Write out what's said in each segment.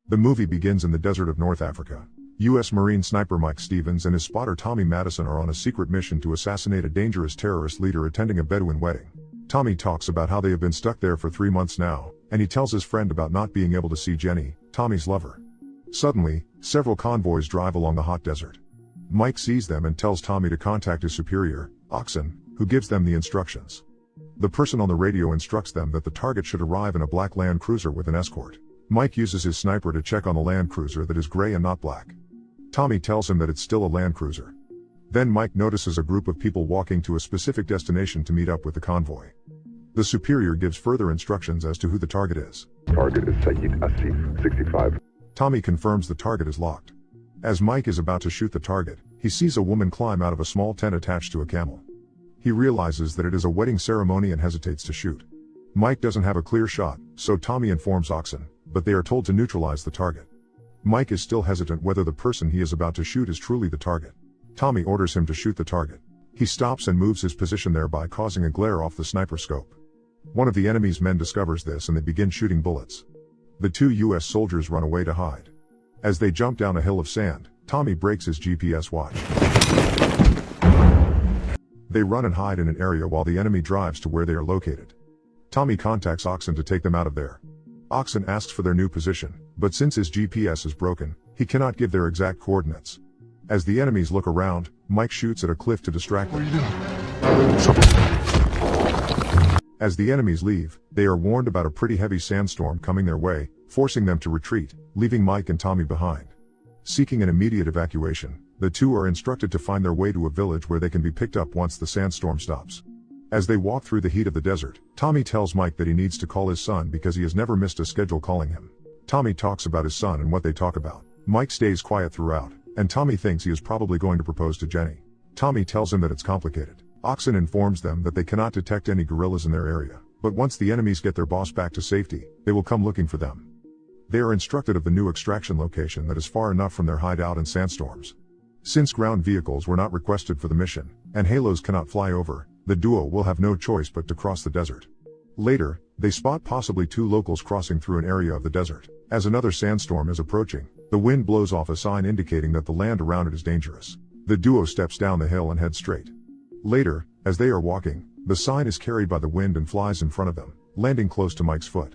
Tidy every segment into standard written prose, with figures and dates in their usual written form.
The movie begins in the desert of North Africa. U.S. Marine sniper Mike Stevens and his spotter Tommy Madison are on a secret mission to assassinate a dangerous terrorist leader attending a Bedouin wedding. Tommy talks about how they have been stuck there for 3 months now, and he tells his friend about not being able to see Jenny, Tommy's lover. Suddenly, several convoys drive along the hot desert. Mike sees them and tells Tommy to contact his superior, Oxen, who gives them the instructions. The person on the radio instructs them that the target should arrive in a black Land Cruiser with an escort. Mike uses his sniper to check on the Land Cruiser that is gray and not black. Tommy tells him that it's still a Land Cruiser. Then Mike notices a group of people walking to a specific destination to meet up with the convoy. The superior gives further instructions as to who the target is. Target is Saeed Asif, 65. Tommy confirms the target is locked. As Mike is about to shoot the target, he sees a woman climb out of a small tent attached to a camel. He realizes that it is a wedding ceremony and hesitates to shoot. Mike doesn't have a clear shot, so Tommy informs Oxen, but they are told to neutralize the target. Mike is still hesitant whether the person he is about to shoot is truly the target. Tommy orders him to shoot the target. He stops and moves his position thereby causing a glare off the sniper scope. One of the enemy's men discovers this and they begin shooting bullets. The 2 U.S. soldiers run away to hide. As they jump down a hill of sand, Tommy breaks his GPS watch. They run and hide in an area while the enemy drives to where they are located. Tommy contacts Oxen to take them out of there. Oxen asks for their new position, but since his GPS is broken, he cannot give their exact coordinates. As the enemies look around, Mike shoots at a cliff to distract them. As the enemies leave, they are warned about a pretty heavy sandstorm coming their way, forcing them to retreat, leaving Mike and Tommy behind. Seeking an immediate evacuation, the 2 are instructed to find their way to a village where they can be picked up once the sandstorm stops. As they walk through the heat of the desert, Tommy tells Mike that he needs to call his son because he has never missed a schedule calling him. Tommy talks about his son and what they talk about. Mike stays quiet throughout, and Tommy thinks he is probably going to propose to Jenny. Tommy tells him that it's complicated. Oxen informs them that they cannot detect any guerrillas in their area, but once the enemies get their boss back to safety, they will come looking for them. They are instructed of the new extraction location that is far enough from their hideout in sandstorms. Since ground vehicles were not requested for the mission, and halos cannot fly over, the duo will have no choice but to cross the desert. Later, they spot possibly 2 locals crossing through an area of the desert. As another sandstorm is approaching, the wind blows off a sign indicating that the land around it is dangerous. The duo steps down the hill and heads straight. Later, as they are walking, the sign is carried by the wind and flies in front of them, landing close to Mike's foot.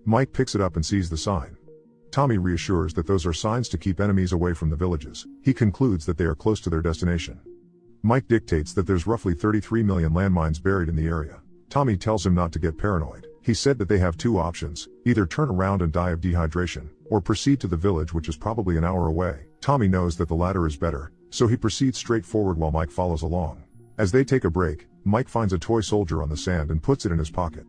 Mike picks it up and sees the sign. Tommy reassures that those are signs to keep enemies away from the villages. He concludes that they are close to their destination. Mike dictates that there's roughly 33 million landmines buried in the area. Tommy tells him not to get paranoid. He said that they have 2 options, either turn around and die of dehydration, or proceed to the village which is probably an hour away. Tommy knows that the latter is better, so he proceeds straight forward while Mike follows along. As they take a break, Mike finds a toy soldier on the sand and puts it in his pocket.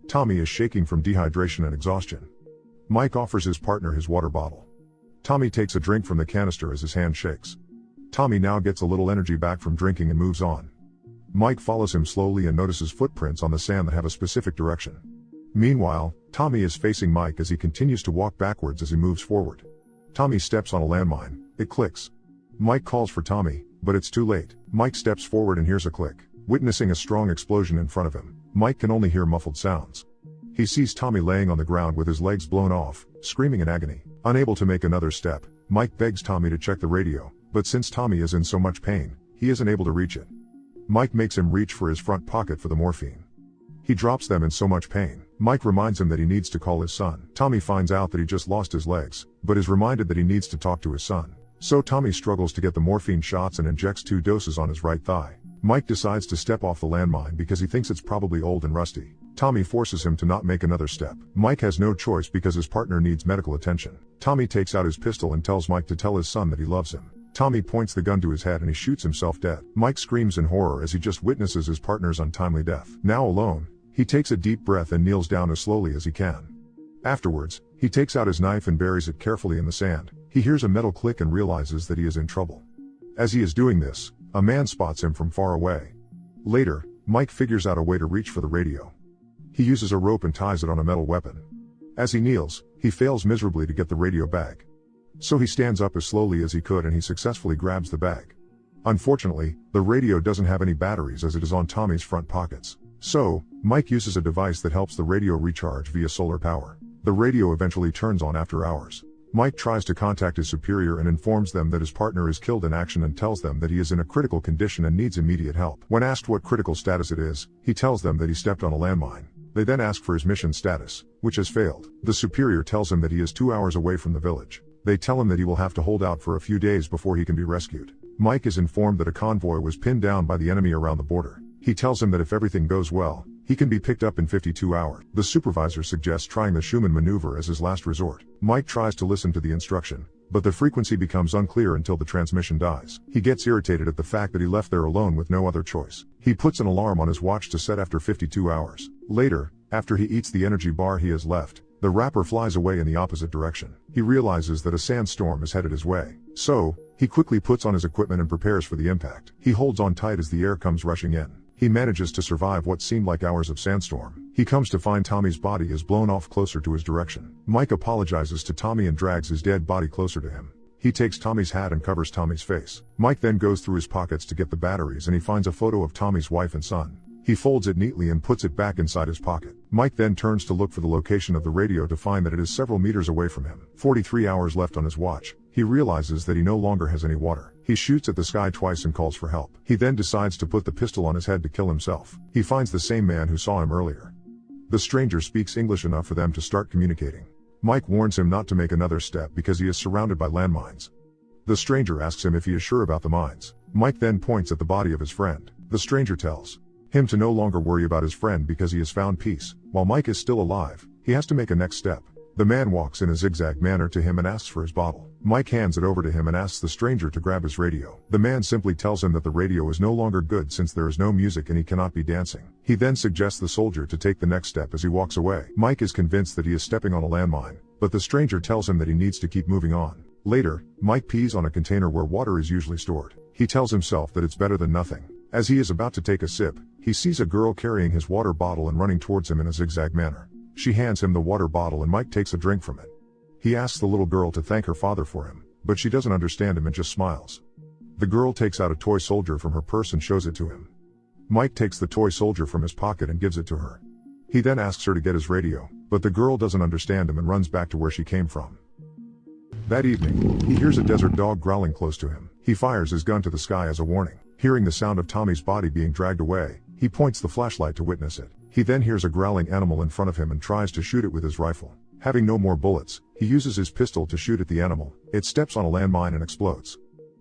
Tommy is shaking from dehydration and exhaustion. Mike offers his partner his water bottle. Tommy takes a drink from the canister as his hand shakes. Tommy now gets a little energy back from drinking and moves on. Mike follows him slowly and notices footprints on the sand that have a specific direction. Meanwhile, Tommy is facing Mike as he continues to walk backwards as he moves forward. Tommy steps on a landmine. It clicks. Mike calls for Tommy, but it's too late. Mike steps forward and hears a click. Witnessing a strong explosion in front of him, Mike can only hear muffled sounds. He sees Tommy laying on the ground with his legs blown off, screaming in agony. Unable to make another step, Mike begs Tommy to check the radio, but since Tommy is in so much pain, he isn't able to reach it. Mike makes him reach for his front pocket for the morphine. He drops them in so much pain. Mike reminds him that he needs to call his son. Tommy finds out that he just lost his legs, but is reminded that he needs to talk to his son. So Tommy struggles to get the morphine shots and injects 2 doses on his right thigh. Mike decides to step off the landmine because he thinks it's probably old and rusty. Tommy forces him to not make another step. Mike has no choice because his partner needs medical attention. Tommy takes out his pistol and tells Mike to tell his son that he loves him. Tommy points the gun to his head and he shoots himself dead. Mike screams in horror as he just witnesses his partner's untimely death. Now alone, he takes a deep breath and kneels down as slowly as he can. Afterwards, he takes out his knife and buries it carefully in the sand. He hears a metal click and realizes that he is in trouble. As he is doing this, a man spots him from far away. Later, Mike figures out a way to reach for the radio. He uses a rope and ties it on a metal weapon. As he kneels, he fails miserably to get the radio bag. So he stands up as slowly as he could and he successfully grabs the bag. Unfortunately, the radio doesn't have any batteries as it is on Tommy's front pockets. So, Mike uses a device that helps the radio recharge via solar power. The radio eventually turns on after hours. Mike tries to contact his superior and informs them that his partner is killed in action and tells them that he is in a critical condition and needs immediate help. When asked what critical status it is, he tells them that he stepped on a landmine. They then ask for his mission status, which has failed. The superior tells him that he is 2 hours away from the village. They tell him that he will have to hold out for a few days before he can be rescued. Mike is informed that a convoy was pinned down by the enemy around the border. He tells him that if everything goes well, he can be picked up in 52 hours. The supervisor suggests trying the Schumann maneuver as his last resort. Mike tries to listen to the instruction, but the frequency becomes unclear until the transmission dies. He gets irritated at the fact that he left there alone with no other choice. He puts an alarm on his watch to set after 52 hours. Later, after he eats the energy bar he has left, the rapper flies away in the opposite direction. He realizes that a sandstorm is headed his way. So, he quickly puts on his equipment and prepares for the impact. He holds on tight as the air comes rushing in. He manages to survive what seemed like hours of sandstorm. He comes to find Tommy's body is blown off closer to his direction. Mike apologizes to Tommy and drags his dead body closer to him. He takes Tommy's hat and covers Tommy's face. Mike then goes through his pockets to get the batteries and he finds a photo of Tommy's wife and son. He folds it neatly and puts it back inside his pocket. Mike then turns to look for the location of the radio to find that it is several meters away from him. 43 hours left on his watch. He realizes that he no longer has any water. He shoots at the sky twice and calls for help. He then decides to put the pistol on his head to kill himself. He finds the same man who saw him earlier. The stranger speaks English enough for them to start communicating. Mike warns him not to make another step because he is surrounded by landmines. The stranger asks him if he is sure about the mines. Mike then points at the body of his friend. The stranger tells him to no longer worry about his friend because he has found peace. While Mike is still alive, he has to make a next step. The man walks in a zigzag manner to him and asks for his bottle. Mike hands it over to him and asks the stranger to grab his radio. The man simply tells him that the radio is no longer good since there is no music and he cannot be dancing. He then suggests the soldier to take the next step as he walks away. Mike is convinced that he is stepping on a landmine, but the stranger tells him that he needs to keep moving on. Later, Mike pees on a container where water is usually stored. He tells himself that it's better than nothing. As he is about to take a sip, he sees a girl carrying his water bottle and running towards him in a zigzag manner. She hands him the water bottle and Mike takes a drink from it. He asks the little girl to thank her father for him, but she doesn't understand him and just smiles. The girl takes out a toy soldier from her purse and shows it to him. Mike takes the toy soldier from his pocket and gives it to her. He then asks her to get his radio, but the girl doesn't understand him and runs back to where she came from. That evening, he hears a desert dog growling close to him. He fires his gun to the sky as a warning. Hearing the sound of Tommy's body being dragged away, he points the flashlight to witness it. He then hears a growling animal in front of him and tries to shoot it with his rifle. Having no more bullets, he uses his pistol to shoot at the animal. It steps on a landmine and explodes.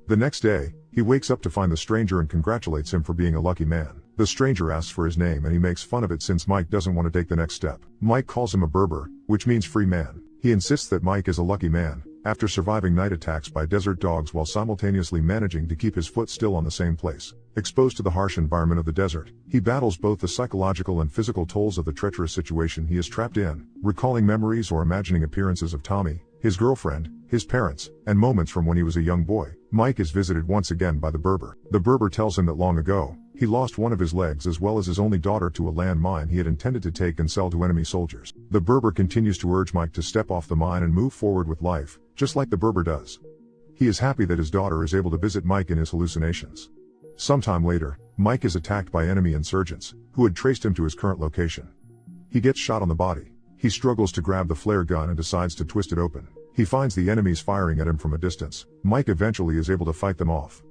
The next day, he wakes up to find the stranger and congratulates him for being a lucky man. The stranger asks for his name and he makes fun of it since Mike doesn't want to take the next step. Mike calls him a Berber, which means free man. He insists that Mike is a lucky man, after surviving night attacks by desert dogs while simultaneously managing to keep his foot still on the same place. Exposed to the harsh environment of the desert, he battles both the psychological and physical tolls of the treacherous situation he is trapped in, recalling memories or imagining appearances of Tommy, his girlfriend, his parents, and moments from when he was a young boy. Mike is visited once again by the Berber. The Berber tells him that long ago, he lost one of his legs as well as his only daughter to a land mine he had intended to take and sell to enemy soldiers. The Berber continues to urge Mike to step off the mine and move forward with life, just like the Berber does. He is happy that his daughter is able to visit Mike in his hallucinations. Sometime later, Mike is attacked by enemy insurgents, who had traced him to his current location. He gets shot on the body. He struggles to grab the flare gun and decides to twist it open. He finds the enemies firing at him from a distance. Mike eventually is able to fight them off.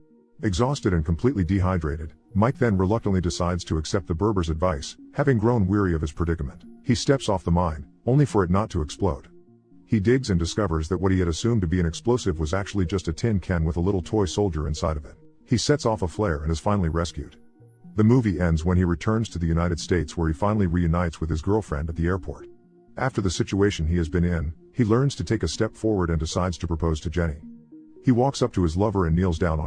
Exhausted and completely dehydrated, Mike then reluctantly decides to accept the Berber's advice, having grown weary of his predicament. He steps off the mine, only for it not to explode. He digs and discovers that what he had assumed to be an explosive was actually just a tin can with a little toy soldier inside of it. He sets off a flare and is finally rescued. The movie ends when he returns to the United States where he finally reunites with his girlfriend at the airport. After the situation he has been in, he learns to take a step forward and decides to propose to Jenny. He walks up to his lover and kneels down on